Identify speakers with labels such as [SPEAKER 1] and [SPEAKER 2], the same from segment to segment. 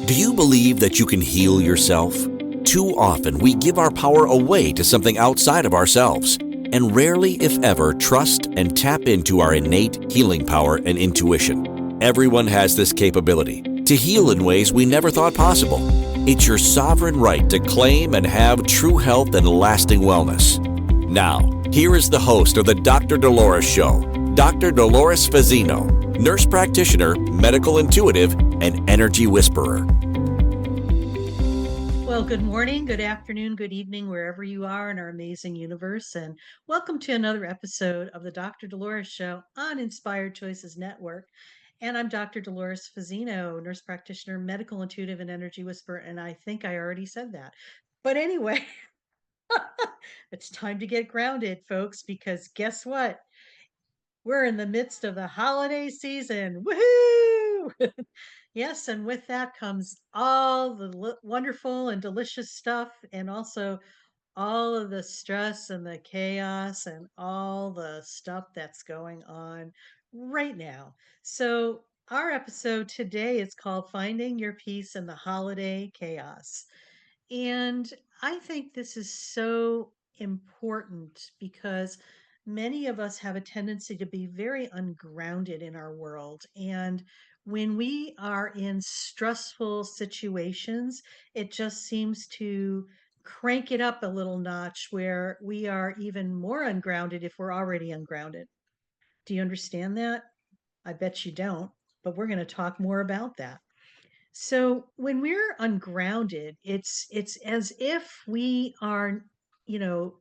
[SPEAKER 1] Do you believe that you can heal yourself? Too often we give our power away to something outside of ourselves, and rarely, if ever, trust and tap into our innate healing power and intuition. Everyone has this capability to heal in ways we never thought possible. It's your sovereign right to claim and have true health and lasting wellness. Now, here is the host of the Dr. Dolores Show, Dr. Dolores Fazzino, nurse practitioner, medical intuitive, and energy whisperer.
[SPEAKER 2] Well, good morning, good afternoon, good evening, wherever you are in our amazing universe. And welcome to another episode of the Dr. Dolores Show on Inspired Choices Network. And I'm Dr. Dolores Fazzino, nurse practitioner, medical intuitive, and energy whisperer. And I think I already said that. But anyway, it's time to get grounded, folks, because guess what? We're in the midst of the holiday season. Woohoo! Yes, and with that comes all the wonderful and delicious stuff, and also all of the stress and the chaos and all the stuff that's going on right now. So, our episode today is called Finding Your Peace in the Holiday Chaos. And I think this is so important because many of us have a tendency to be very ungrounded in our world. And when we are in stressful situations, it just seems to crank it up a little notch where we are even more ungrounded if we're already ungrounded. Do you understand that? I bet you don't, but we're going to talk more about that. So when we're ungrounded, it's as if we are, you know,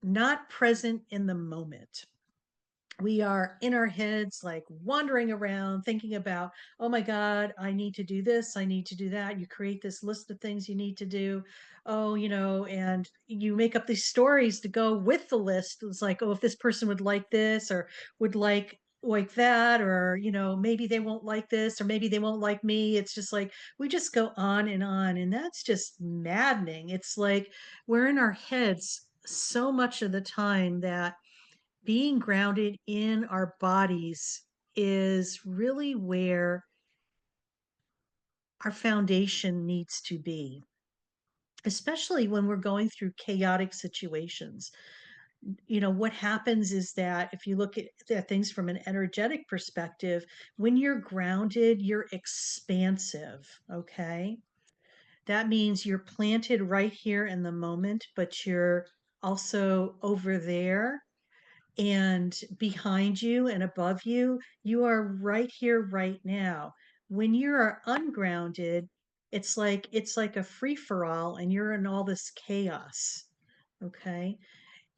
[SPEAKER 2] not present in the moment. We are in our heads, like wandering around, thinking about, oh my God, I need to do this, I need to do that. You create this list of things you need to do. Oh, and you make up these stories to go with the list. It's like, oh, if this person would like this or would like that, or maybe they won't like this, or maybe they won't like me. It's just like we just go on, and that's just maddening. It's like we're in our heads so much of the time that being grounded in our bodies is really where our foundation needs to be, especially when we're going through chaotic situations. What happens is that if you look at things from an energetic perspective, when you're grounded, you're expansive. Okay. That means you're planted right here in the moment, but you're also over there and behind you and above you. You are right here, right now. When you are ungrounded, it's like a free for all, and you're in all this chaos. Okay,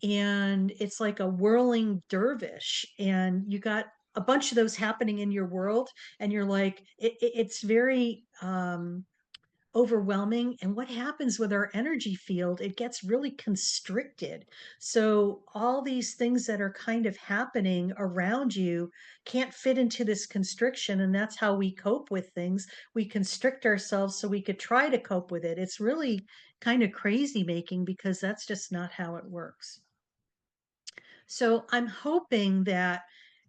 [SPEAKER 2] and it's like a whirling dervish, and you got a bunch of those happening in your world, and you're like, it's very overwhelming. And what happens with our energy field, it gets really constricted. So all these things that are kind of happening around you can't fit into this constriction. And that's how we cope with things. We constrict ourselves so we could try to cope with it. It's really kind of crazy making, because that's just not how it works. So I'm hoping that,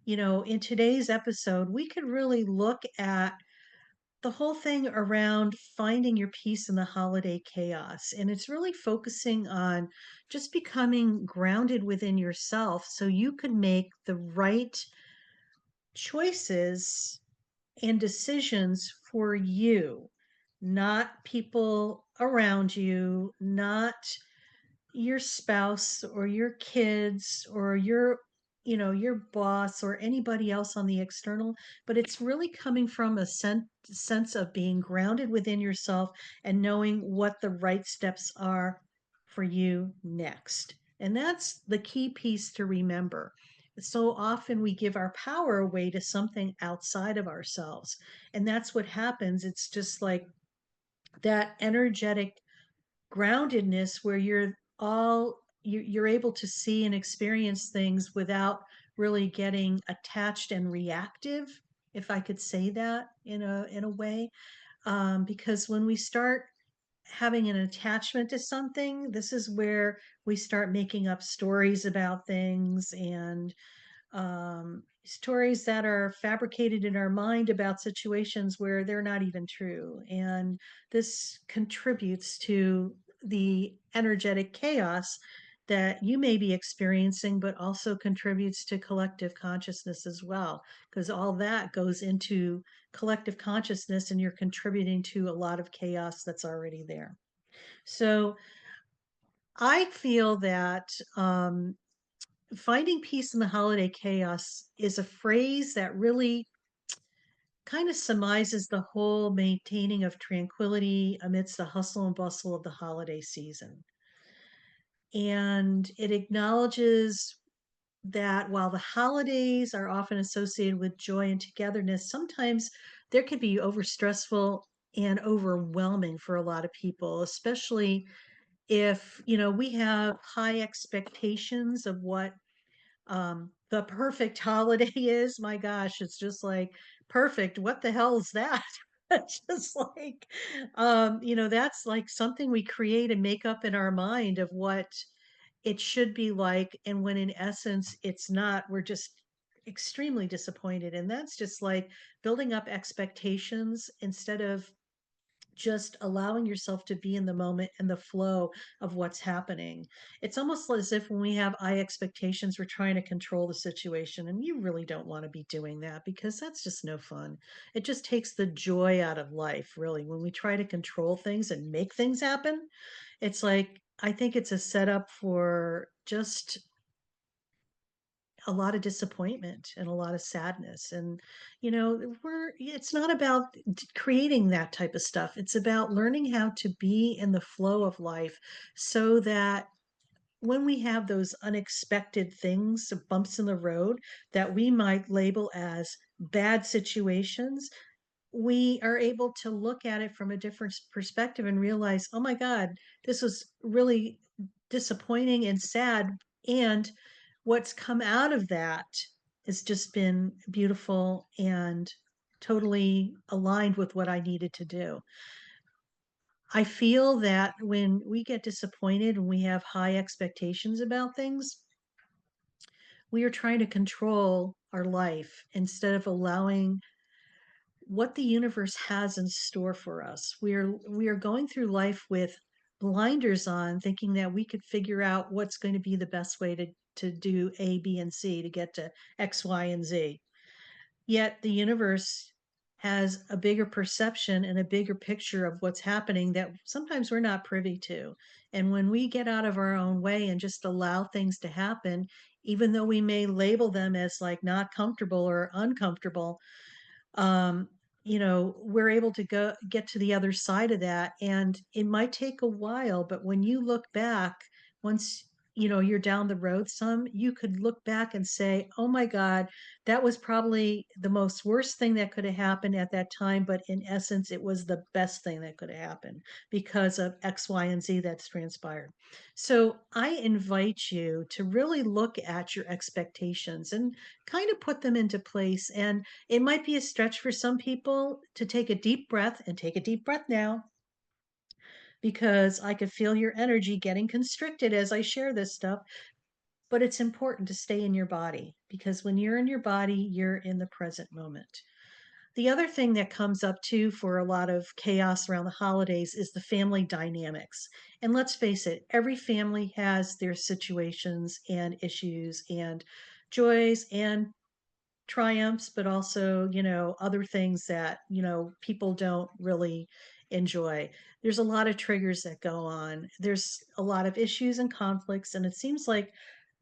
[SPEAKER 2] in today's episode, we could really look at the whole thing around finding your peace in the holiday chaos. And it's really focusing on just becoming grounded within yourself so you can make the right choices and decisions for you, not people around you, not your spouse or your kids or your boss or anybody else on the external. But it's really coming from a sense of being grounded within yourself and knowing what the right steps are for you next. And that's the key piece to remember. So often we give our power away to something outside of ourselves, and that's what happens. It's just like that energetic groundedness where you're able to see and experience things without really getting attached and reactive, if I could say that in a way. Because when we start having an attachment to something, this is where we start making up stories about things, and stories that are fabricated in our mind about situations where they're not even true. And this contributes to the energetic chaos that you may be experiencing, but also contributes to collective consciousness as well, because all that goes into collective consciousness and you're contributing to a lot of chaos that's already there. So I feel that finding peace in the holiday chaos is a phrase that really kind of surmises the whole maintaining of tranquility amidst the hustle and bustle of the holiday season. And it acknowledges that while the holidays are often associated with joy and togetherness, sometimes there could be overstressful and overwhelming for a lot of people, especially if, we have high expectations of what the perfect holiday is. My gosh, it's just like perfect. What the hell is that? It's just like, that's like something we create and make up in our mind of what it should be like. And when in essence, it's not, we're just extremely disappointed. And that's just like building up expectations instead of just allowing yourself to be in the moment and the flow of what's happening. It's almost as if when we have high expectations, we're trying to control the situation. And you really don't want to be doing that because that's just no fun. It just takes the joy out of life, really. When we try to control things and make things happen, it's like, I think it's a setup for just a lot of disappointment and a lot of sadness. And it's not about creating that type of stuff. It's about learning how to be in the flow of life so that when we have those unexpected things, bumps in the road that we might label as bad situations, we are able to look at it from a different perspective and realize, oh my God, this was really disappointing and sad. And what's come out of that has just been beautiful and totally aligned with what I needed to do. I feel that when we get disappointed and we have high expectations about things, we are trying to control our life instead of allowing what the universe has in store for us. We are going through life with blinders on, thinking that we could figure out what's going to be the best way to do A, B, and C to get to X, Y, and Z. Yet the universe has a bigger perception and a bigger picture of what's happening that sometimes we're not privy to. And when we get out of our own way and just allow things to happen, even though we may label them as like not comfortable or uncomfortable, um, we're able to get to the other side of that. And it might take a while, but when you look back, once you're down the road some, you could look back and say, oh my God, that was probably the most worst thing that could have happened at that time. But in essence, it was the best thing that could have happened because of X, Y, and Z that's transpired. So I invite you to really look at your expectations and kind of put them into place. And it might be a stretch for some people to take a deep breath, and take a deep breath now, because I could feel your energy getting constricted as I share this stuff. But it's important to stay in your body because when you're in your body, you're in the present moment. The other thing that comes up too for a lot of chaos around the holidays is the family dynamics. And let's face it, every family has their situations and issues and joys and triumphs, but also, other things that, people don't really enjoy. There's a lot of triggers that go on. There's a lot of issues and conflicts, and it seems like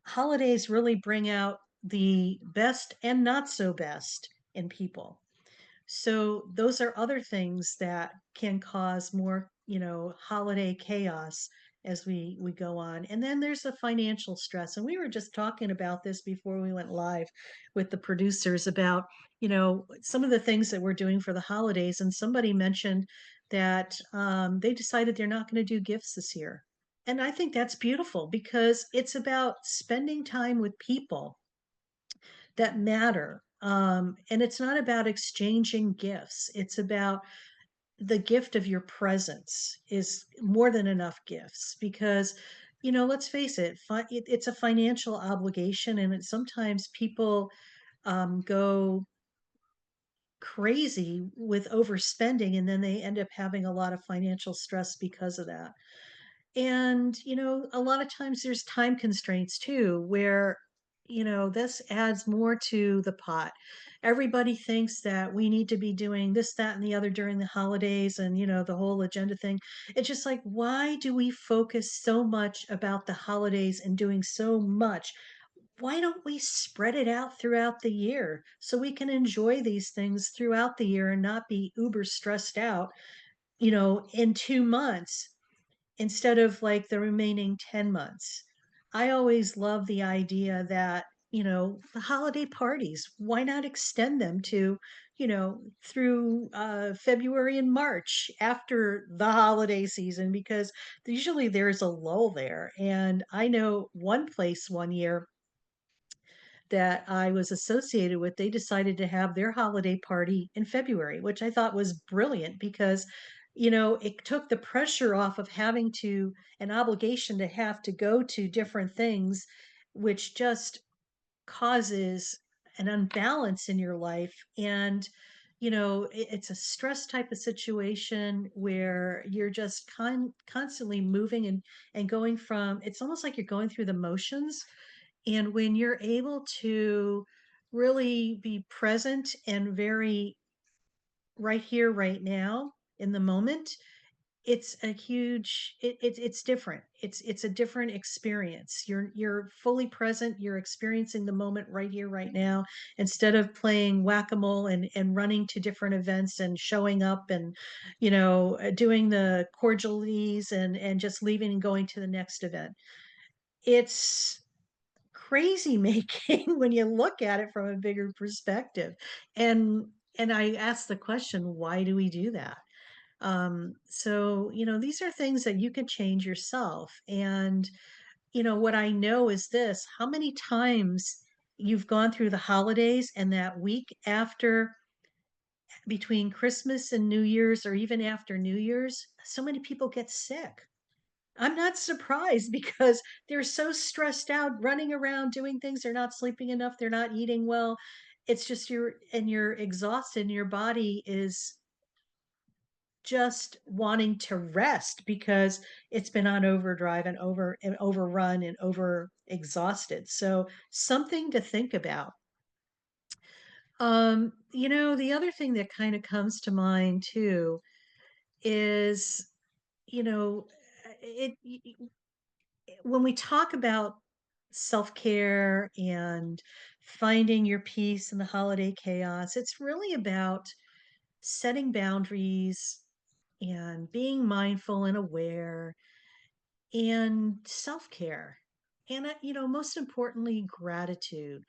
[SPEAKER 2] holidays really bring out the best and not so best in people. So those are other things that can cause more, holiday chaos as we go on. And then there's the financial stress. And we were just talking about this before we went live with the producers about, some of the things that we're doing for the holidays. And somebody mentioned that they decided they're not going to do gifts this year. And I think that's beautiful because it's about spending time with people that matter. And it's not about exchanging gifts. It's about the gift of your presence is more than enough gifts because, let's face it, it's a financial obligation. And sometimes people go crazy with overspending, and then they end up having a lot of financial stress because of that. And, a lot of times there's time constraints too, where, this adds more to the pot. Everybody thinks that we need to be doing this, that, and the other during the holidays and, the whole agenda thing. It's just like, why do we focus so much about the holidays and doing so much? Why don't we spread it out throughout the year so we can enjoy these things throughout the year and not be uber stressed out, in 2 months instead of like the remaining 10 months. I always love the idea that, the holiday parties, why not extend them to, through February and March after the holiday season, because usually there's a lull there. And I know one place one year that I was associated with, they decided to have their holiday party in February, which I thought was brilliant because, it took the pressure off of having to, an obligation to have to go to different things, which just causes an unbalance in your life. And, it's a stress type of situation where you're just constantly moving and going from, it's almost like you're going through the motions. And when you're able to really be present and very right here, right now, in the moment, it's a huge it's different. It's a different experience. You're fully present, you're experiencing the moment right here, right now, instead of playing whack-a-mole and running to different events and showing up and, doing the cordialities and just leaving and going to the next event. It's crazy making when you look at it from a bigger perspective. And I ask the question, why do we do that? So, these are things that you can change yourself. And, what I know is this: how many times you've gone through the holidays and that week after, between Christmas and New Year's, or even after New Year's, so many people get sick. I'm not surprised because they're so stressed out, running around doing things. They're not sleeping enough. They're not eating well. It's just you're exhausted, and your body is just wanting to rest because it's been on overdrive and overrun and over exhausted. So something to think about. The other thing that kind of comes to mind too is, you know, it when we talk about self-care and finding your peace in the holiday chaos, it's really about setting boundaries and being mindful and aware and self-care. And, most importantly, gratitude,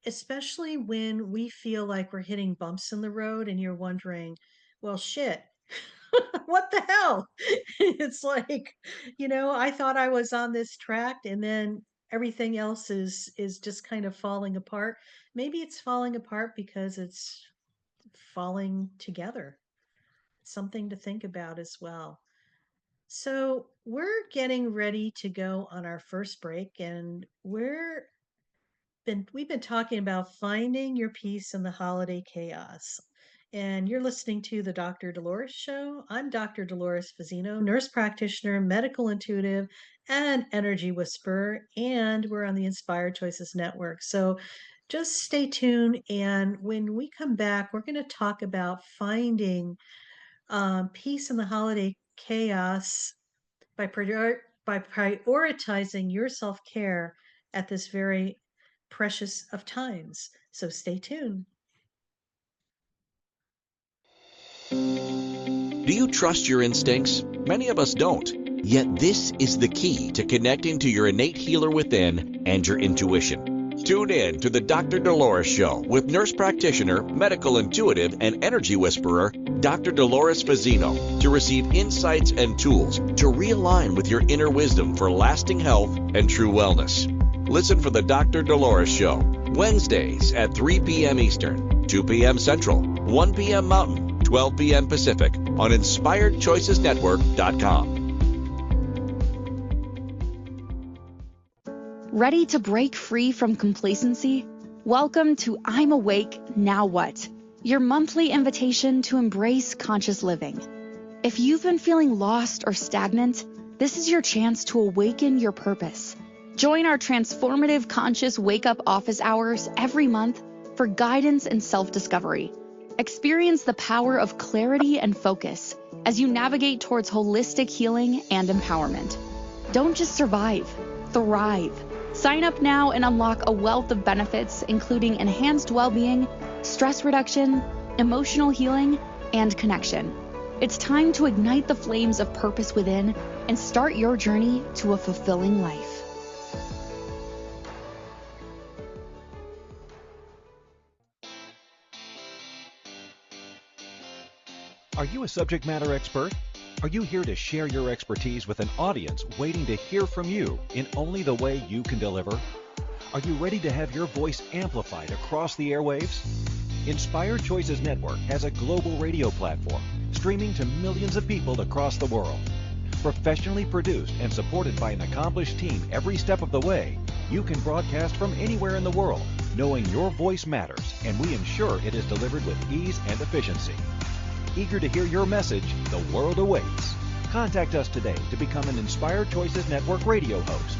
[SPEAKER 2] especially when we feel like we're hitting bumps in the road and you're wondering, well, shit, what the hell? It's like, I thought I was on this track, and then everything else is just kind of falling apart. Maybe it's falling apart because it's falling together. Something to think about as well. So, we're getting ready to go on our first break, and we've been talking about finding your peace in the holiday chaos. And you're listening to the Dr. Dolores Show. I'm Dr. Dolores Fazzino, nurse practitioner, medical intuitive, and energy whisperer. And we're on the Inspired Choices Network. So just stay tuned. And when we come back, we're going to talk about finding peace in the holiday chaos by prioritizing your self-care at this very precious of times. So stay tuned.
[SPEAKER 1] Do you trust your instincts? Many of us don't. Yet this is the key to connecting to your innate healer within and your intuition. Tune in to the Dr. Dolores Show with nurse practitioner, medical intuitive, and energy whisperer, Dr. Dolores Fazzino, to receive insights and tools to realign with your inner wisdom for lasting health and true wellness. Listen for the Dr. Dolores Show, Wednesdays at 3 p.m. Eastern, 2 p.m. Central, 1 p.m. Mountain, 12 p.m. Pacific on InspiredChoicesNetwork.com.
[SPEAKER 3] Ready to break free from complacency? Welcome to I'm Awake, Now What? Your monthly invitation to embrace conscious living. If you've been feeling lost or stagnant, this is your chance to awaken your purpose. Join our transformative conscious wake-up office hours every month for guidance and self-discovery. Experience the power of clarity and focus as you navigate towards holistic healing and empowerment. Don't just survive, thrive. Sign up now and unlock a wealth of benefits, including enhanced well-being, stress reduction, emotional healing, and connection. It's time to ignite the flames of purpose within and start your journey to a fulfilling life.
[SPEAKER 4] Are you a subject matter expert? Are you here to share your expertise with an audience waiting to hear from you in only the way you can deliver? Are you ready to have your voice amplified across the airwaves? Inspired Choices Network has a global radio platform streaming to millions of people across the world. Professionally produced and supported by an accomplished team every step of the way, you can broadcast from anywhere in the world, knowing your voice matters, and we ensure it is delivered with ease and efficiency. Eager to hear your message, the world awaits. Contact us today to become an Inspired Choices Network radio host.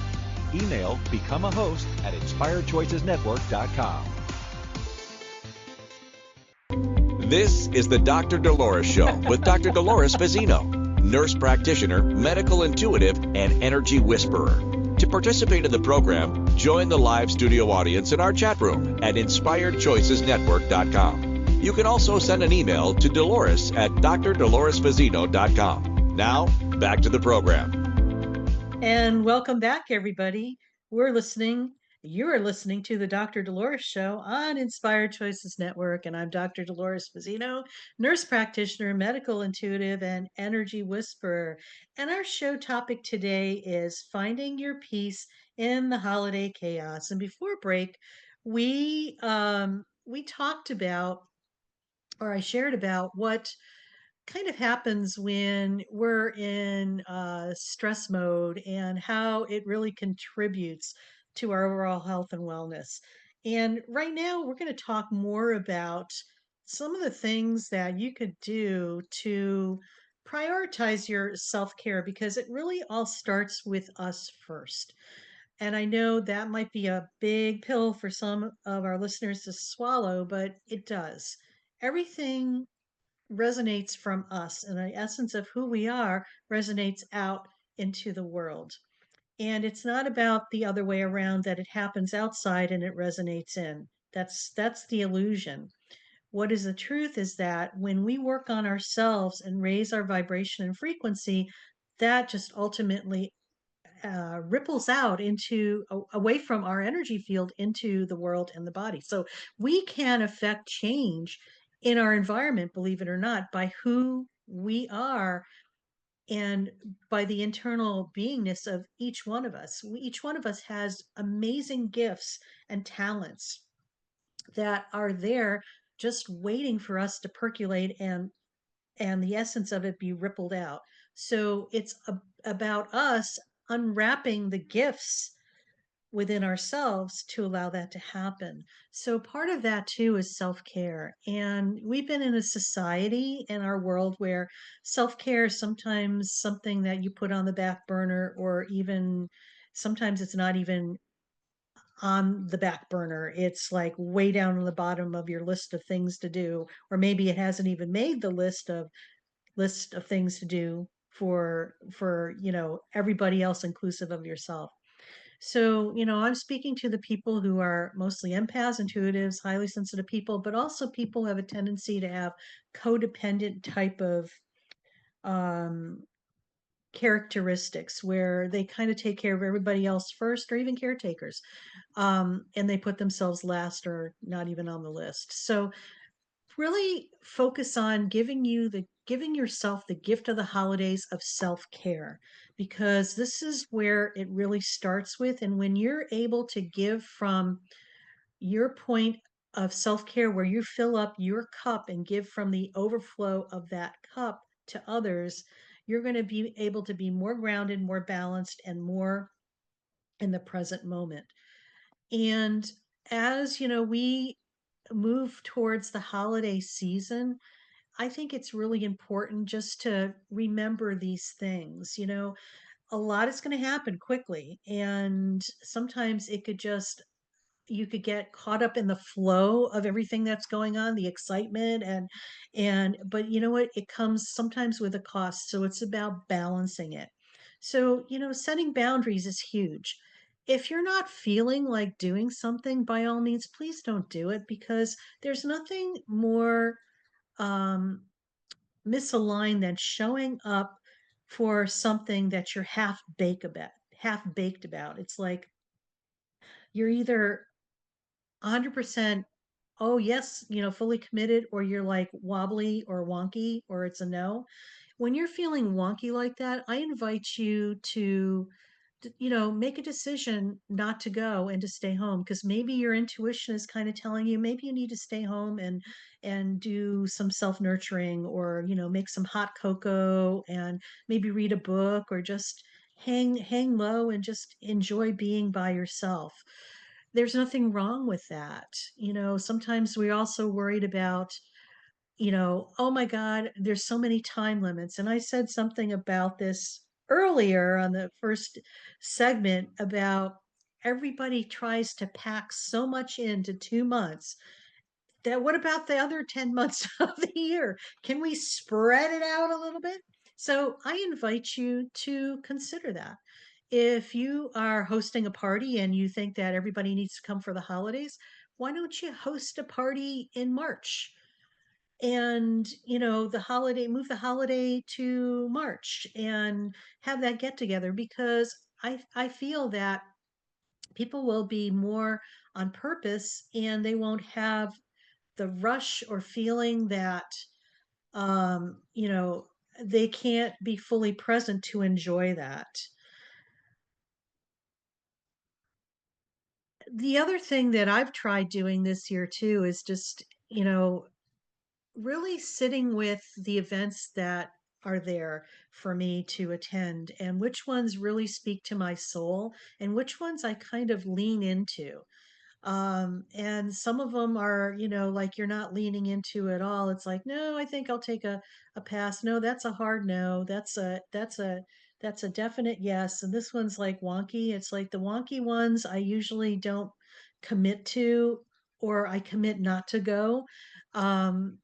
[SPEAKER 4] Email become a host at inspiredchoicesnetwork.com.
[SPEAKER 1] This is the Dr. Dolores Show with Dr. Dolores Fazzino, nurse practitioner, medical intuitive, and energy whisperer. To participate in the program, join the live studio audience in our chat room at inspiredchoicesnetwork.com. You can also send an email to Dolores at drdoloresfazzino.com. Now, back to the program.
[SPEAKER 2] And welcome back, everybody. You're listening to the Dr. Dolores Show on Inspired Choices Network, and I'm Dr. Dolores Fazzino, nurse practitioner, medical intuitive, and energy whisperer. And our show topic today is finding your peace in the holiday chaos. And before break, we talked about, or I shared about what kind of happens when we're in stress mode and how it really contributes to our overall health and wellness. And right now, we're going to talk more about some of the things that you could do to prioritize your self care because it really all starts with us first. And I know that might be a big pill for some of our listeners to swallow, but it does. Everything resonates from us, and the essence of who we are resonates out into the world. And it's not about the other way around, that it happens outside and it resonates in. That's the illusion. What is the truth is that when we work on ourselves and raise our vibration and frequency, that just ultimately ripples out into away from our energy field into the world and the body. So we can affect change in our environment, believe it or not, by who we are and by the internal beingness of each one of us. Each one of us has amazing gifts and talents that are there just waiting for us to percolate and the essence of it be rippled out. So it's about us unwrapping the gifts within ourselves to allow that to happen. So part of that too is self-care. And we've been in a society in our world where self-care is sometimes something that you put on the back burner, or even sometimes it's not even on the back burner. It's like way down on the bottom of your list of things to do, or maybe it hasn't even made the list of things to do for everybody else inclusive of yourself. So, I'm speaking to the people who are mostly empaths, intuitives, highly sensitive people, but also people who have a tendency to have codependent type of um, characteristics where they kind of take care of everybody else first, or even caretakers, and they put themselves last or not even on the list. So, really focus on giving yourself the gift of the holidays of self-care, because this is where it really starts with. And when you're able to give from your point of self-care, where you fill up your cup and give from the overflow of that cup to others, you're going to be able to be more grounded, more balanced, and more in the present moment. And as we move towards the holiday season, I think it's really important just to remember these things. A lot is going to happen quickly, and sometimes it could just you could get caught up in the flow of everything that's going on, the excitement, and but you know what, it comes sometimes with a cost, so it's about balancing it. So setting boundaries is huge. If you're not feeling like doing something, by all means please don't do it, because there's nothing more um misaligned than showing up for something that you're half baked about. It's like you're either 100%, oh yes, fully committed, or you're like wobbly or wonky, or it's a no. When you're feeling wonky like that, I invite you to make a decision not to go and to stay home, because maybe your intuition is kind of telling you maybe you need to stay home and do some self-nurturing, or make some hot cocoa and maybe read a book, or just hang low and just enjoy being by yourself. There's nothing wrong with that. Sometimes we're also worried about, oh my God, there's so many time limits. And I said something about this earlier on the first segment about everybody tries to pack so much into 2 months, that what about the other 10 months of the year? Can we spread it out a little bit? So I invite you to consider that. If you are hosting a party and you think that everybody needs to come for the holidays, why don't you host a party in March? And move the holiday to March and have that get together, because I feel that people will be more on purpose, and they won't have the rush or feeling that um you know they can't be fully present to enjoy that. The other thing that I've tried doing this year too is just really sitting with the events that are there for me to attend, and which ones really speak to my soul and which ones I kind of lean into. And some of them are, like you're not leaning into at all. It's like, no, I think I'll take a pass. No, that's a hard no. That's a definite yes. And this one's like wonky. It's like the wonky ones I usually don't commit to, or I commit not to go.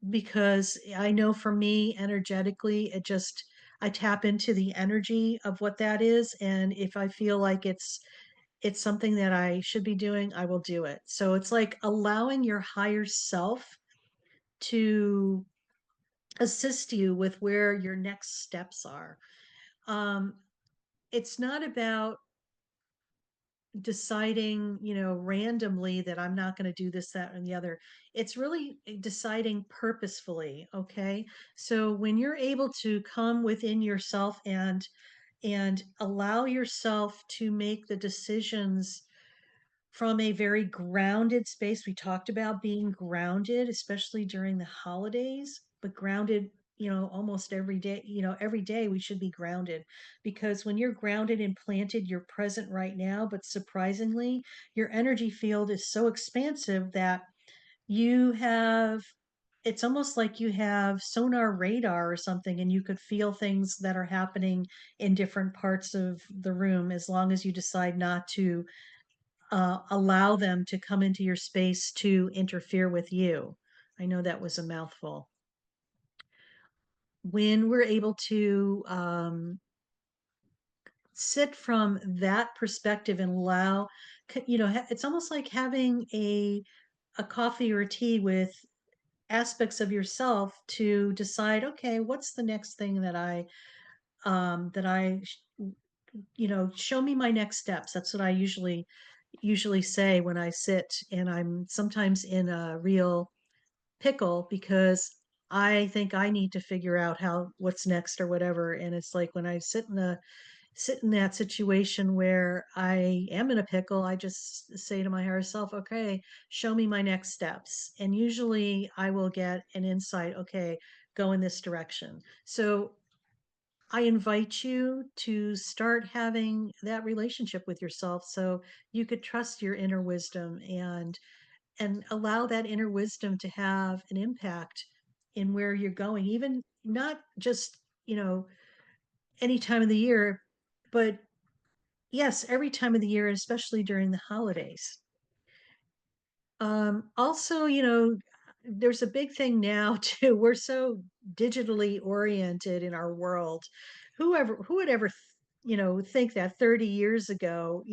[SPEAKER 2] Because I know for me energetically, I tap into the energy of what that is. And if I feel like it's something that I should be doing, I will do it. So it's like allowing your higher self to assist you with where your next steps are. Um, it's not about deciding, randomly that I'm not going to do this, that, and the other. It's really deciding purposefully. Okay. So when you're able to come within yourself and allow yourself to make the decisions from a very grounded space. We talked about being grounded, especially during the holidays, but grounded, almost every day. Every day we should be grounded, because when you're grounded and planted, you're present right now. But surprisingly, your energy field is so expansive that you have it's almost like you have sonar radar or something, and you could feel things that are happening in different parts of the room, as long as you decide not to allow them to come into your space to interfere with you. I know that was a mouthful. When we're able to sit from that perspective and allow, it's almost like having a coffee or a tea with aspects of yourself to decide, okay, what's the next thing that I show me my next steps. That's what I usually say when I sit, and I'm sometimes in a real pickle, because I think I need to figure out what's next or whatever. And it's like when I sit in that situation where I am in a pickle, I just say to my higher self, okay, show me my next steps. And usually I will get an insight, okay, go in this direction. So I invite you to start having that relationship with yourself so you could trust your inner wisdom and allow that inner wisdom to have an impact in where you're going, even not just, any time of the year, but yes, every time of the year, especially during the holidays. Also, there's a big thing now too. We're so digitally oriented in our world. Who would ever, think that 30 years ago,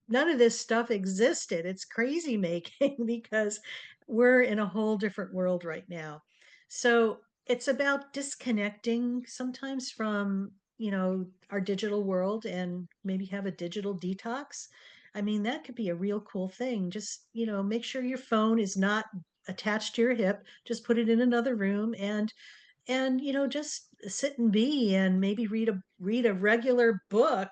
[SPEAKER 2] none of this stuff existed. It's crazy making because we're in a whole different world right now. So it's about disconnecting sometimes from, our digital world and maybe have a digital detox. I mean, that could be a real cool thing. Just, make sure your phone is not attached to your hip. Just put it in another room and just sit and be and maybe read a regular book,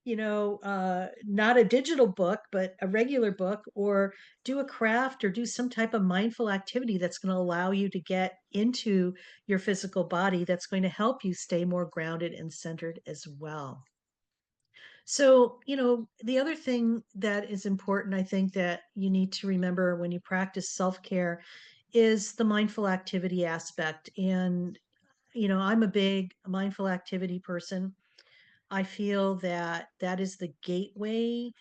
[SPEAKER 2] not a digital book but a regular book, or do a craft or do some type of mindful activity that's going to allow you to get into your physical body, that's going to help you stay more grounded and centered as well. So, the other thing that is important, I think, that you need to remember when you practice self-care is the mindful activity aspect. And I'm a big mindful activity person. I feel that that is the gateway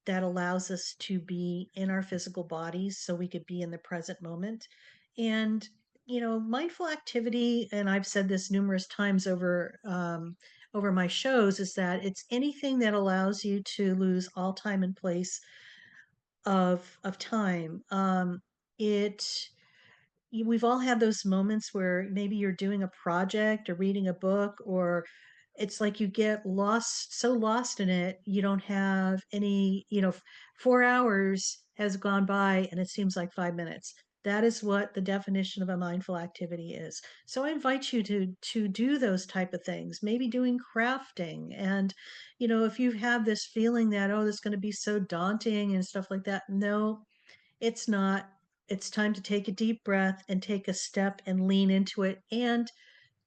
[SPEAKER 2] that allows us to be in our physical bodies so we could be in the present moment. And, mindful activity, and I've said this numerous times over my shows, is that it's anything that allows you to lose all time and place of time. It We've all had those moments where maybe you're doing a project or reading a book, or it's like you get lost, so lost in it, you don't have any, 4 hours has gone by and it seems like 5 minutes. That is what the definition of a mindful activity is. So I invite you to do those type of things, maybe doing crafting. And, if you have this feeling that, oh, this is going to be so daunting and stuff like that, no, it's not. It's time to take a deep breath and take a step and lean into it and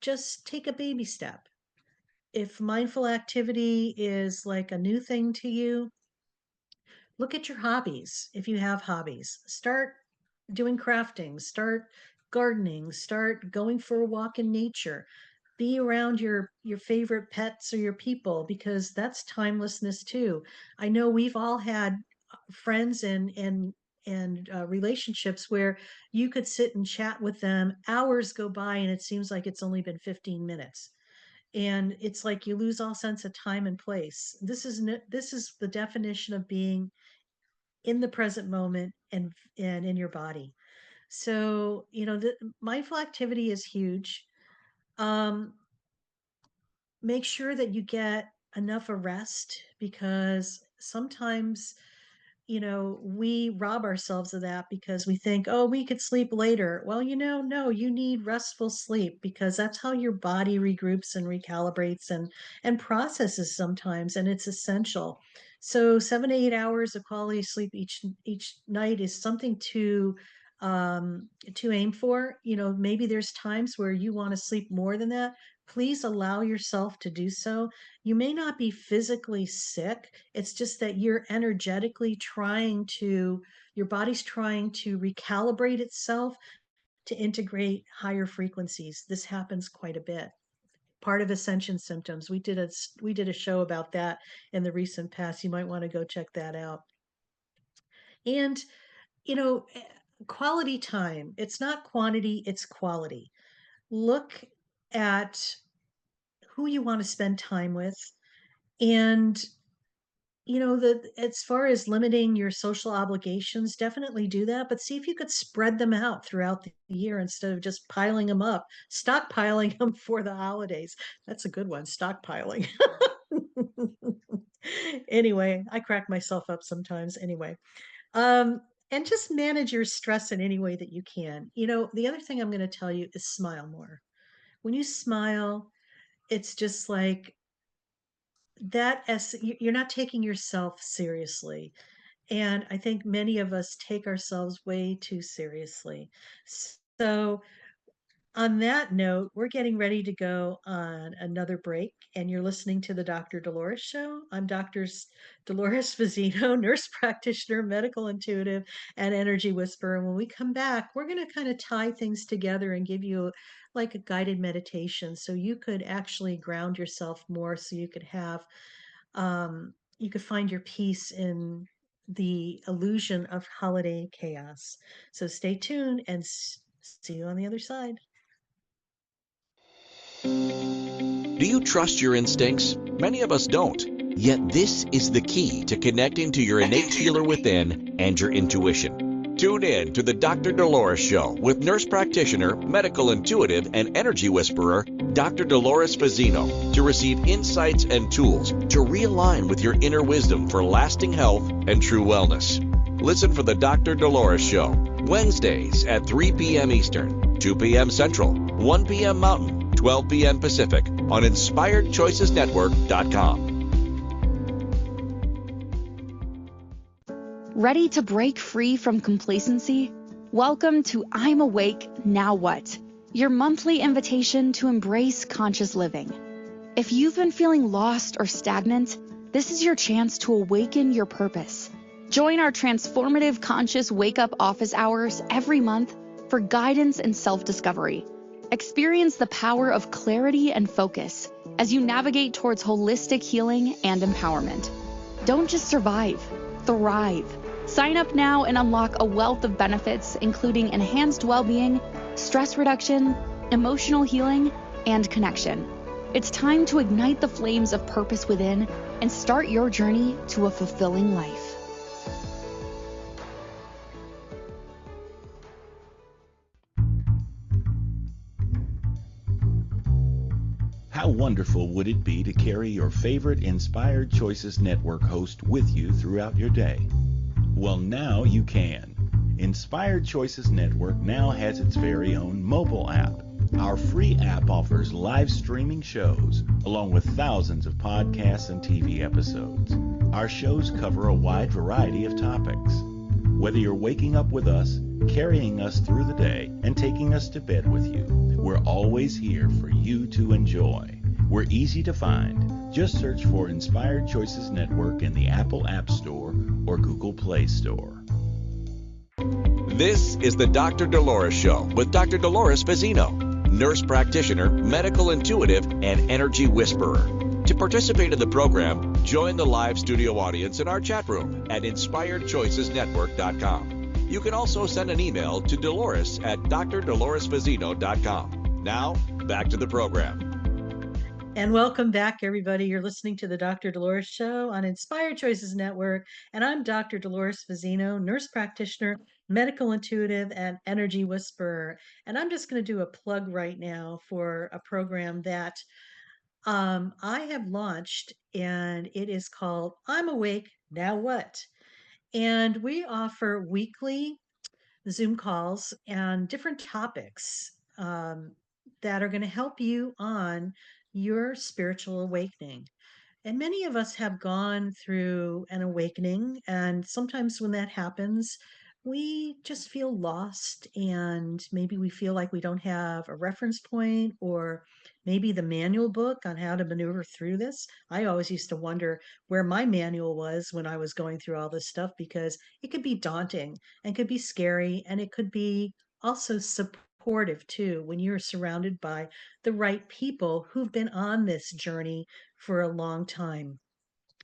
[SPEAKER 2] just take a baby step. If mindful activity is like a new thing to you, look at your hobbies. If you have hobbies, start doing crafting, start gardening, start going for a walk in nature. Be around your favorite pets or your people, because that's timelessness too. I know we've all had friends and relationships where you could sit and chat with them, hours go by and it seems like it's only been 15 minutes, and it's like you lose all sense of time and place. This is the definition of being in the present moment and in your body. So, the mindful activity is huge. um Make sure that you get enough of rest, because sometimes, we rob ourselves of that because we think, oh, we could sleep later. Well, no, you need restful sleep, because that's how your body regroups and recalibrates and processes sometimes, and it's essential. So 7 to 8 hours of quality sleep each night is something to aim for. Maybe there's times where you want to sleep more than that. Please allow yourself to do so. You may not be physically sick. It's just that you're energetically your body's trying to recalibrate itself to integrate higher frequencies. This happens quite a bit. Part of ascension symptoms. We did a show about that in the recent past. You might want to go check that out. And, you know, eh, quality time. It's not quantity, it's quality. Look at who you want to spend time with. And as far as limiting your social obligations, definitely do that, but see if you could spread them out throughout the year instead of just piling them up, stockpiling them for the holidays. That's a good one, stockpiling. Anyway, I crack myself up sometimes. Anyway, um, and just manage your stress in any way that you can. The other thing I'm going to tell you is smile more. When you smile, it's just like you're not taking yourself seriously. And I think many of us take ourselves way too seriously. So On that note, we're getting ready to go on another break, and you're listening to the Dr. Dolores Show. I'm Dolores Fazzino, nurse practitioner, medical intuitive, and energy whisperer. And when we come back, we're going to kind of tie things together and give you like a guided meditation so you could actually ground yourself more, so you could find your peace in the illusion of holiday chaos. So stay tuned and see you on the other side.
[SPEAKER 1] Do you trust your instincts? Many of us don't. Yet this is the key to connecting to your innate healer within and your intuition. Tune in to the Dr. Dolores Show with nurse practitioner, medical intuitive, and energy whisperer, Dr. Dolores Fazzino, to receive insights and tools to realign with your inner wisdom for lasting health and true wellness. Listen for the Dr. Dolores Show, Wednesdays at 3 p.m. Eastern, 2 p.m. Central, 1 p.m. Mountain, 12 p.m. Pacific on InspiredChoicesNetwork.com.
[SPEAKER 3] Ready to break free from complacency? Welcome to I'm Awake, Now What? Your monthly invitation to embrace conscious living. If you've been feeling lost or stagnant, this is your chance to awaken your purpose. Join our transformative conscious wake-up office hours every month for guidance and self-discovery. Experience the power of clarity and focus as you navigate towards holistic healing and empowerment. Don't just survive, thrive. Sign up now and unlock a wealth of benefits, including enhanced well-being, stress reduction, emotional healing, and connection. It's time to ignite the flames of purpose within and start your journey to a fulfilling life.
[SPEAKER 5] How wonderful would it be to carry your favorite Inspired Choices Network host with you throughout your day? Well, now you can. Inspired Choices Network now has its very own mobile app. Our free app offers live streaming shows, along with thousands of podcasts and TV episodes. Our shows cover a wide variety of topics. Whether you're waking up with us, carrying us through the day, and taking us to bed with you, we're always here for you to enjoy. We're easy to find. Just search for Inspired Choices Network in the Apple App Store or Google Play Store.
[SPEAKER 1] This is the Dr. Dolores Show with Dr. Dolores Fazzino, nurse practitioner, medical intuitive, and energy whisperer. To participate in the program, join the live studio audience in our chat room at InspiredChoicesNetwork.com. You can also send an email to Dolores at drdoloresfazzino.com. Now, back to the program.
[SPEAKER 2] And welcome back, everybody. You're listening to the Dr. Dolores Show on Inspired Choices Network. And I'm Dr. Dolores Fazzino, nurse practitioner, medical intuitive, and energy whisperer. And I'm just going to do a plug right now for a program that I have launched, and it is called I'm Awake, Now What? And we offer weekly Zoom calls and different topics that are going to help you on your spiritual awakening. And many of us have gone through an awakening. And sometimes when that happens, we just feel lost, and maybe we feel like we don't have a reference point, or maybe the manual book on how to maneuver through this. I always used to wonder where my manual was when I was going through all this stuff, because it could be daunting and could be scary, and it could be also supportive too when you're surrounded by the right people who've been on this journey for a long time.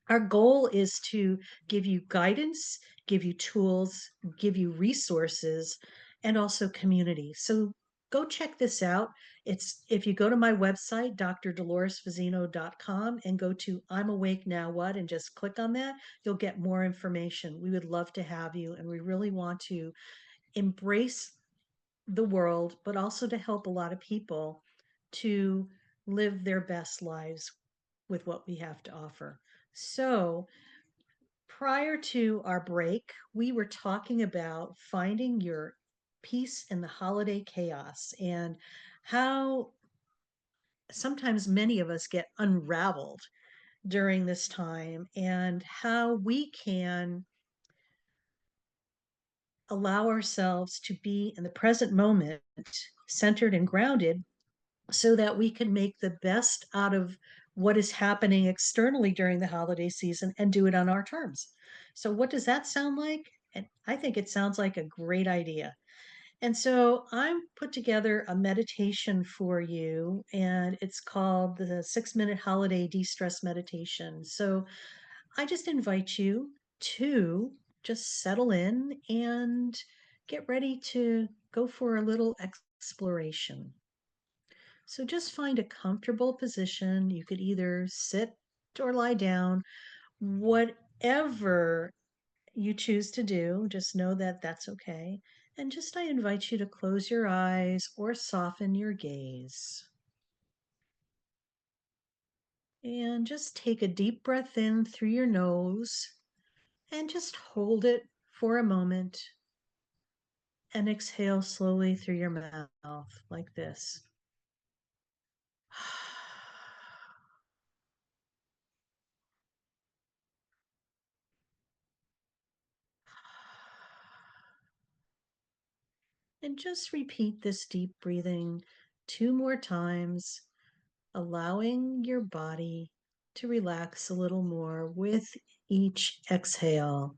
[SPEAKER 2] Our goal is to give you guidance, give you tools, give you resources, and also community. So go check this out. It's if you go to my website, drdoloresfazzino.com, and go to I'm Awake Now What, and just click on that, you'll get more information. We would love to have you, and we really want to embrace the world, but also to help a lot of people to live their best lives with what we have to offer. So, prior to our break, we were talking about finding your peace in the holiday chaos, and how sometimes many of us get unraveled during this time, and how we can allow ourselves to be in the present moment centered and grounded so that we can make the best out of what is happening externally during the holiday season and do it on our terms. So, what does that sound like? And I think it sounds like a great idea. And so I'm put together a meditation for you, and it's called the 6 Minute Holiday De-Stress Meditation. So I just invite you to just settle in and get ready to go for a little exploration. So just find a comfortable position. You could either sit or lie down, whatever you choose to do, just know that that's okay. And just I invite you to close your eyes or soften your gaze. And just take a deep breath in through your nose and just hold it for a moment and exhale slowly through your mouth like this. And just repeat this deep breathing 2 more times, allowing your body to relax a little more with each exhale.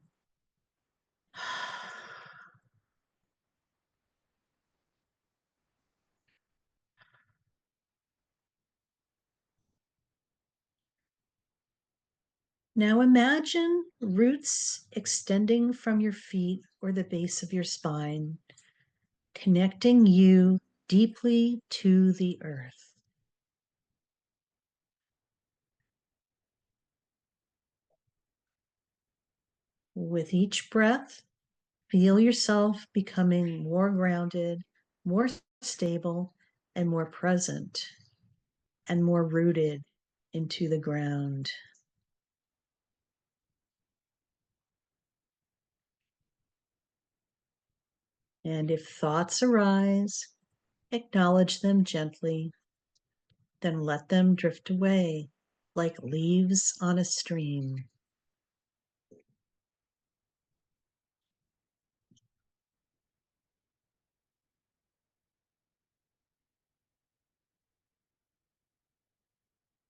[SPEAKER 2] Now imagine roots extending from your feet or the base of your spine, connecting you deeply to the earth. With each breath, feel yourself becoming more grounded, more stable, and more present, and more rooted into the ground. And if thoughts arise, acknowledge them gently, then let them drift away like leaves on a stream.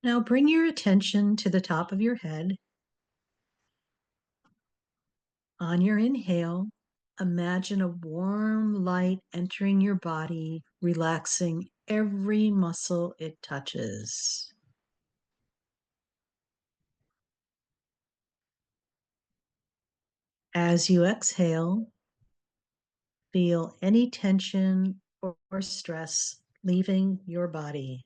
[SPEAKER 2] Now bring your attention to the top of your head. On your inhale, imagine a warm light entering your body, relaxing every muscle it touches. As you exhale, feel any tension or stress leaving your body.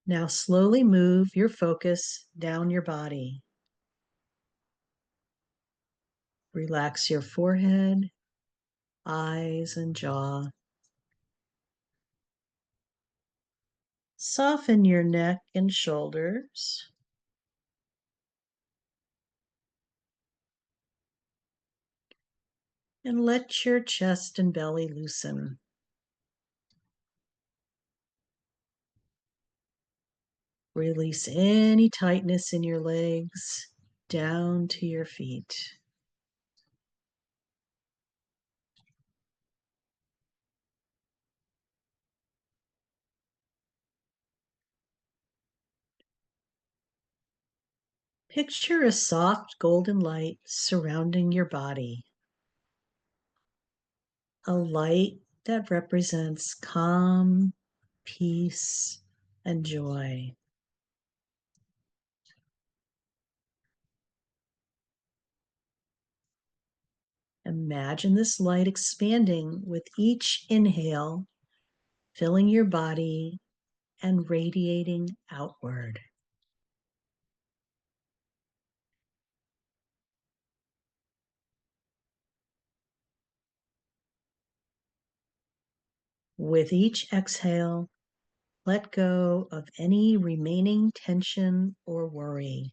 [SPEAKER 2] Now slowly move your focus down your body. Relax your forehead, eyes, and jaw. Soften your neck and shoulders. And let your chest and belly loosen. Release any tightness in your legs down to your feet. Picture a soft golden light surrounding your body, a light that represents calm, peace, and joy. Imagine this light expanding with each inhale, filling your body and radiating outward. With each exhale, let go of any remaining tension or worry.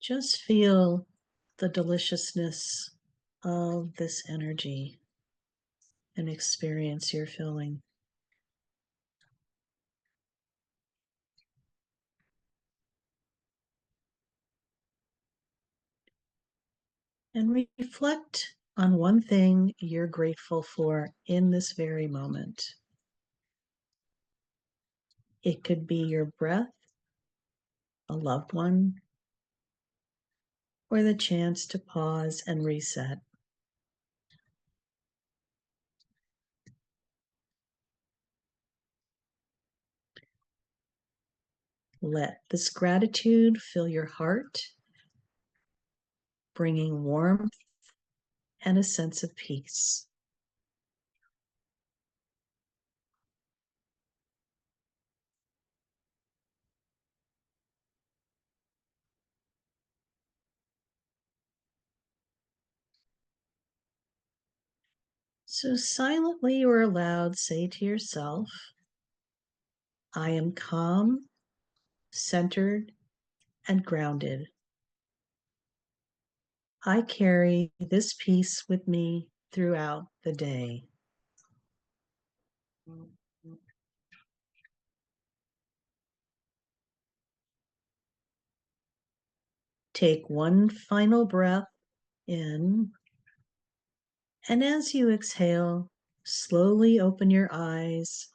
[SPEAKER 2] Just feel the deliciousness of this energy and experience your feeling. And reflect on one thing you're grateful for in this very moment. It could be your breath, a loved one, or the chance to pause and reset. Let this gratitude fill your heart, bringing warmth and a sense of peace. So silently or aloud, say to yourself, I am calm, centered, and grounded. I carry this peace with me throughout the day. Take one final breath in, and as you exhale, slowly open your eyes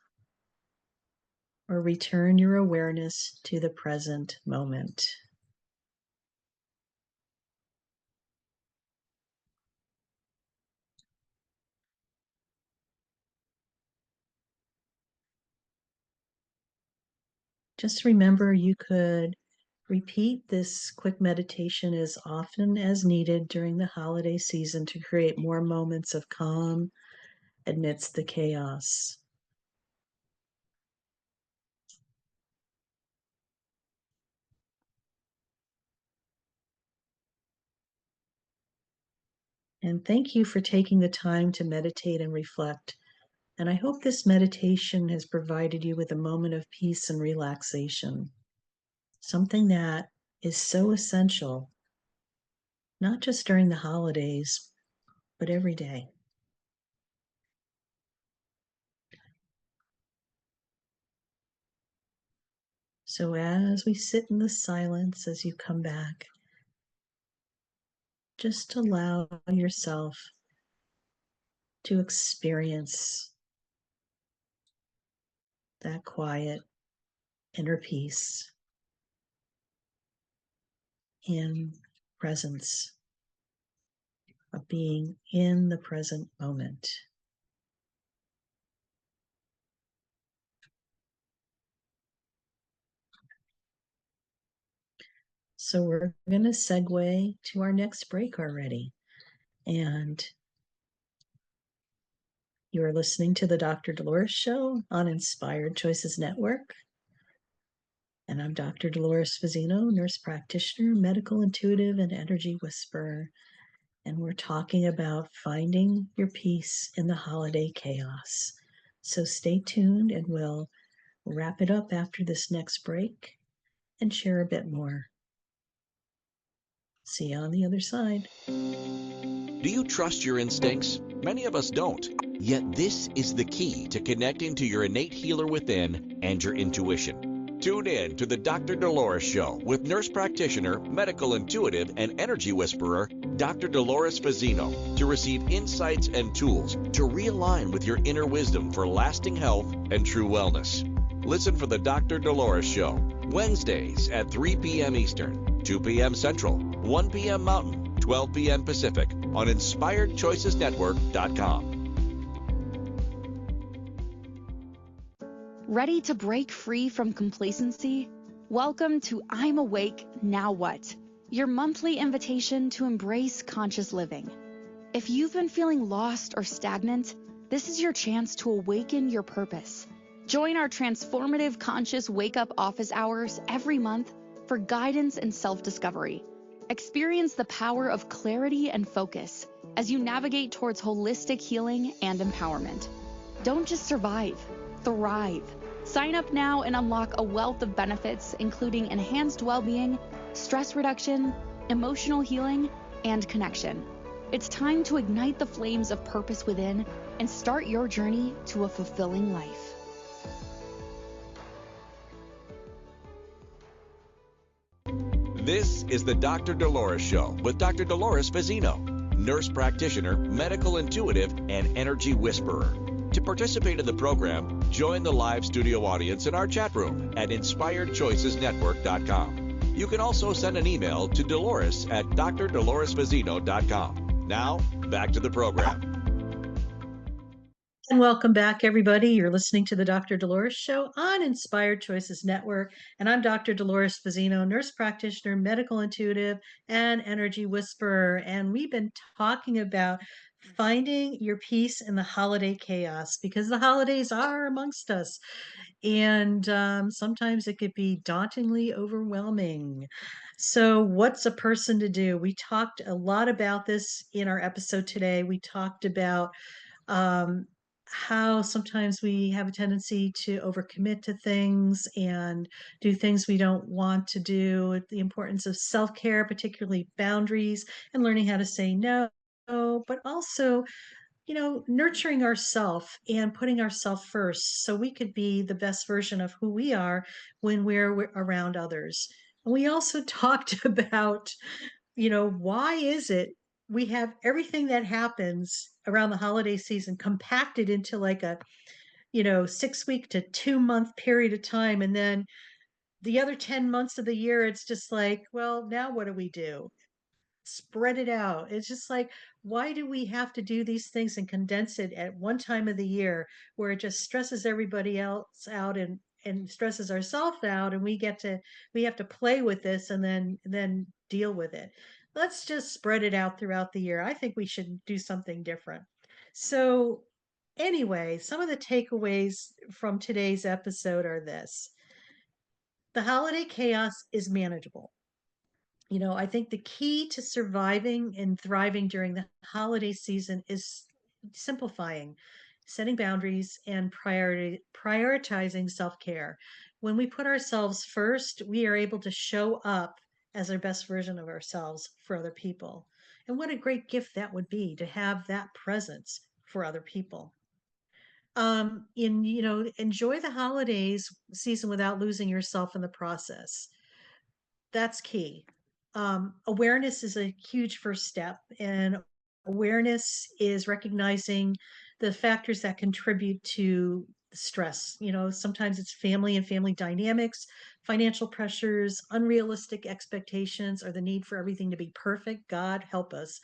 [SPEAKER 2] or return your awareness to the present moment. Just remember you could repeat this quick meditation as often as needed during the holiday season to create more moments of calm amidst the chaos. And thank you for taking the time to meditate and reflect. And I hope this meditation has provided you with a moment of peace and relaxation, something that is so essential, not just during the holidays, but every day. So as we sit in the silence, as you come back, just allow yourself to experience that quiet inner peace and presence of being in the present moment. So we're going to segue to our next break already. And you're listening to the Dr. Dolores Show on Inspired Choices Network. And I'm Dr. Dolores Fazzino, nurse practitioner, medical intuitive, and energy whisperer. And we're talking about finding your peace in the holiday chaos. So stay tuned and we'll wrap it up after this next break and share a bit more. See you on the other side.
[SPEAKER 1] Do you trust your instincts? Many of us don't. Yet this is the key to connecting to your innate healer within and your intuition. Tune in to the Dr. Dolores Show with nurse practitioner, medical intuitive, and energy whisperer, Dr. Dolores Fazzino, to receive insights and tools to realign with your inner wisdom for lasting health and true wellness. Listen for the Dr. Dolores Show, Wednesdays at 3 p.m. Eastern, 2 p.m. Central, 1 p.m. Mountain, 12 p.m. Pacific on InspiredChoicesNetwork.com.
[SPEAKER 3] Ready to break free from complacency? Welcome to I'm Awake, Now What? Your monthly invitation to embrace conscious living. If you've been feeling lost or stagnant, this is your chance to awaken your purpose. Join our transformative conscious wake-up office hours every month for guidance and self-discovery. Experience the power of clarity and focus as you navigate towards holistic healing and empowerment. Don't just survive, thrive. Sign up now and unlock a wealth of benefits, including enhanced well-being, stress reduction, emotional healing, and connection. It's time to ignite the flames of purpose within and start your journey to a fulfilling life.
[SPEAKER 1] This is the Dr. Dolores Show with Dr. Dolores Fazzino, nurse practitioner, medical intuitive, and energy whisperer. To participate in the program, join the live studio audience in our chat room at inspiredchoicesnetwork.com. You can also send an email to Dolores at drdoloresfazzino.com. Now, back to the program.
[SPEAKER 2] And welcome back, everybody. You're listening to the Dr. Dolores Show on Inspired Choices Network. And I'm Dr. Dolores Fazzino, nurse practitioner, medical intuitive, and energy whisperer. And we've been talking about finding your peace in the holiday chaos because the holidays are amongst us. And sometimes it could be dauntingly overwhelming. So, what's a person to do? We talked a lot about this in our episode today. We talked about um, how sometimes we have a tendency to overcommit to things and do things we don't want to do, the importance of self care, particularly boundaries, and learning how to say no, but also nurturing ourselves and putting ourselves first so we could be the best version of who we are when we're around others. And we also talked about, why is it we have everything that happens around the holiday season compacted into like a, 6 week to 2 month period of time. And then the other 10 months of the year, it's just like, well, now what do we do? Spread it out. It's just like, why do we have to do these things and condense it at one time of the year where it just stresses everybody else out and stresses ourselves out, and we have to play with this and then deal with it. Let's just spread it out throughout the year. I think we should do something different. So anyway, some of the takeaways from today's episode are this: the holiday chaos is manageable. I think the key to surviving and thriving during the holiday season is simplifying, setting boundaries, and prioritizing self care. When we put ourselves first, we are able to show up as our best version of ourselves for other people. And what a great gift that would be to have that presence for other people. Enjoy the holidays season without losing yourself in the process. That's key. Awareness is a huge first step, and awareness is recognizing the factors that contribute to stress. Sometimes it's family and family dynamics, financial pressures, unrealistic expectations, or the need for everything to be perfect. God help us.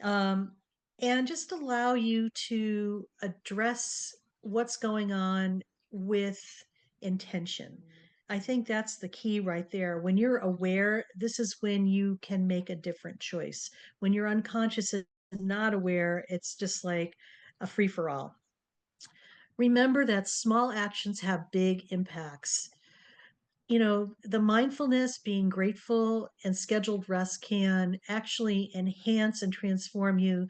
[SPEAKER 2] Um, and just allow you to address what's going on with intention. I think that's the key right there. When you're aware, this is when you can make a different choice. When you're unconscious and not aware, it's just like a free for all. Remember that small actions have big impacts. The mindfulness, being grateful, and scheduled rest can actually enhance and transform you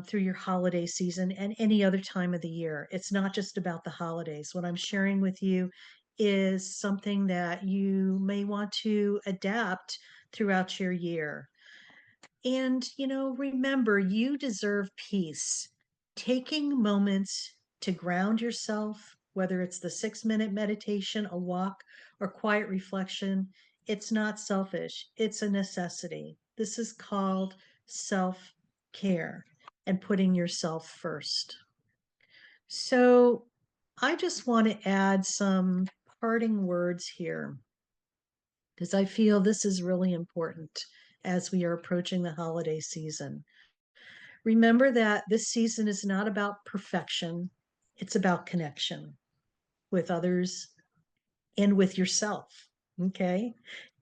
[SPEAKER 2] through your holiday season and any other time of the year. It's not just about the holidays. What I'm sharing with you is something that you may want to adapt throughout your year. And, remember, you deserve peace. Taking moments to ground yourself, whether it's the 6 minute meditation, a walk, or quiet reflection, it's not selfish, it's a necessity. This is called self care and putting yourself first. So, I just want to add some parting words here because I feel this is really important as we are approaching the holiday season. Remember that this season is not about perfection, it's about connection with others and with yourself. Okay?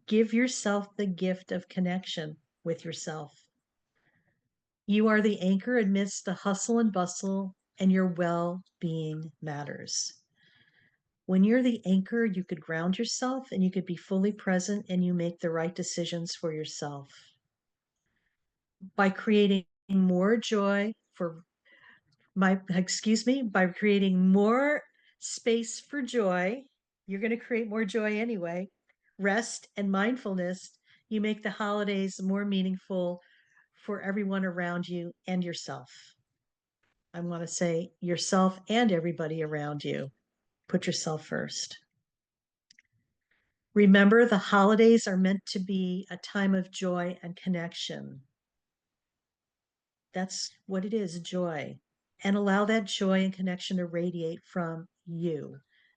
[SPEAKER 2] Give yourself the gift of connection with yourself. You are the anchor amidst the hustle and bustle, and your well being matters. When you're the anchor, you could ground yourself and you could be fully present and you make the right decisions for yourself. By creating more joy for by creating more space for joy, you're going to create more joy anyway. Rest and mindfulness, You make the holidays more meaningful for everyone around you and yourself. I want to say yourself and everybody around you. Put yourself first. Remember, the holidays are meant to be a time of joy and connection. That's what it is, joy. And allow that joy and connection to radiate from you,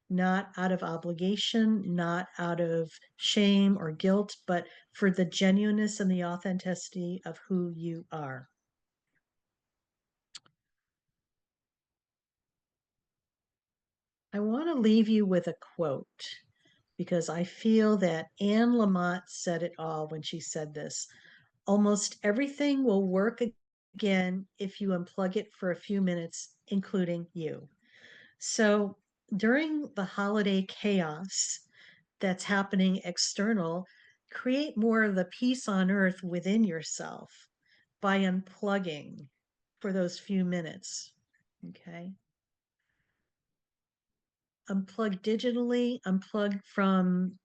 [SPEAKER 2] not out of obligation, not out of shame or guilt, but for the genuineness and the authenticity of who you are. I want to leave you with a quote because I feel that Anne Lamott said it all when she said this. Almost everything will work again if you unplug it for a few minutes, including you. So during the holiday chaos that's happening external, create more of the peace on earth within yourself by unplugging for those few minutes. Okay. Unplug digitally, unplug from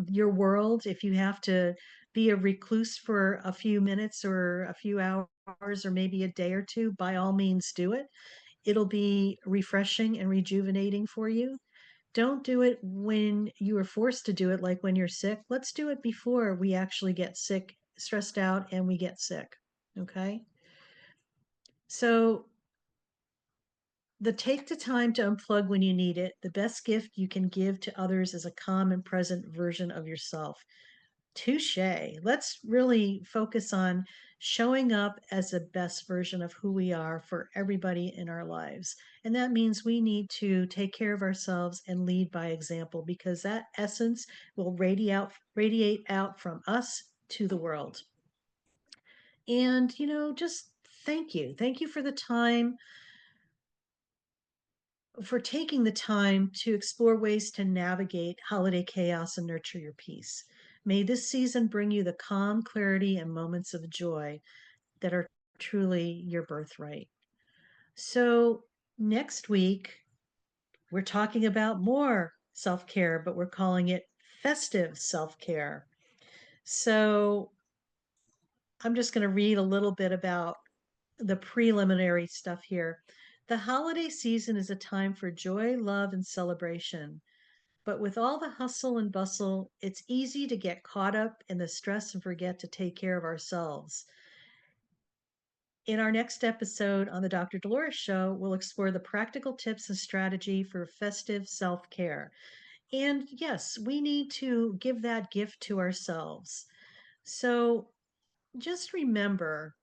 [SPEAKER 2] your world. If you have to be a recluse for a few minutes or a few hours or maybe a day or two, by all means do it. It'll be refreshing and rejuvenating for you. Don't do it when you are forced to do it, like when you're sick. Let's do it before we actually get sick, stressed out, and we get sick. Okay. So take the time to unplug when you need it. The best gift you can give to others is a calm and present version of yourself. Touche. Let's really focus on showing up as the best version of who we are for everybody in our lives. And that means we need to take care of ourselves and lead by example because that essence will radiate out from us to the world. And, just thank you. Thank you for the time, for taking the time to explore ways to navigate holiday chaos and nurture your peace. May this season bring you the calm, clarity, and moments of joy that are truly your birthright. So, next week, we're talking about more self care, but we're calling it festive self care. So, I'm just going to read a little bit about the preliminary stuff here. The holiday season is a time for joy, love, and celebration. But with all the hustle and bustle, it's easy to get caught up in the stress and forget to take care of ourselves. In our next episode on the Dr. Dolores Show, we'll explore the practical tips and strategy for festive self care. And yes, we need to give that gift to ourselves. So just remember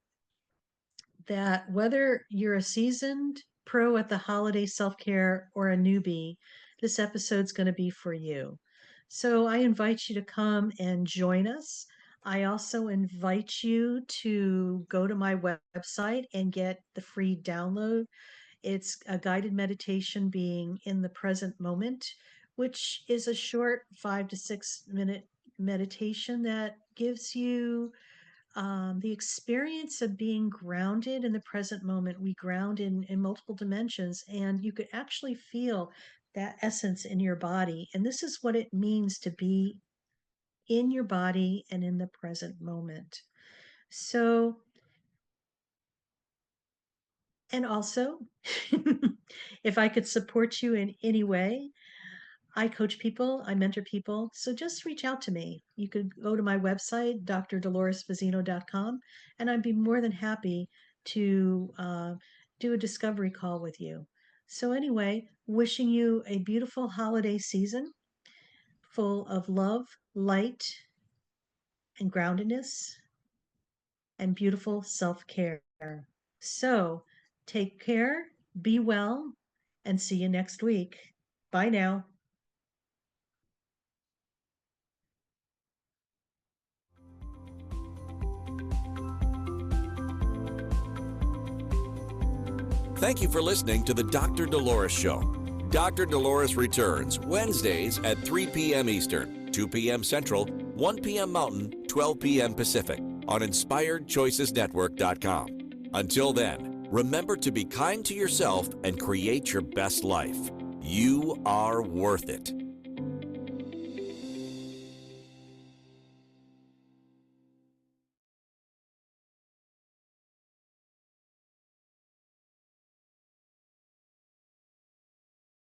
[SPEAKER 2] that whether you're a seasoned pro at the holiday self care or a newbie, this episode's going to be for you. So I invite you to come and join us. I also invite you to go to my website and get the free download. It's a guided meditation being in the present moment, which is a short 5 to 6 minute meditation that gives you the experience of being grounded in the present moment. We ground in multiple dimensions, and you could actually feel that essence in your body. And this is what it means to be in your body and in the present moment. So, and also, if I could support you in any way, I coach people, I mentor people. So just reach out to me. You could go to my website, drdoloresfazzino.com, and I'd be more than happy to do a discovery call with you. So, anyway, wishing you a beautiful holiday season full of love, light, and groundedness, and beautiful self care. So, take care, be well, and see you next week. Bye now.
[SPEAKER 1] Thank you for listening to the Dr. Dolores Show. Dr. Dolores returns Wednesdays at 3 p.m. Eastern, 2 p.m. Central, 1 p.m. Mountain, 12 p.m. Pacific on InspiredChoicesNetwork.com. Until then, remember to be kind to yourself and create your best life. You are worth it.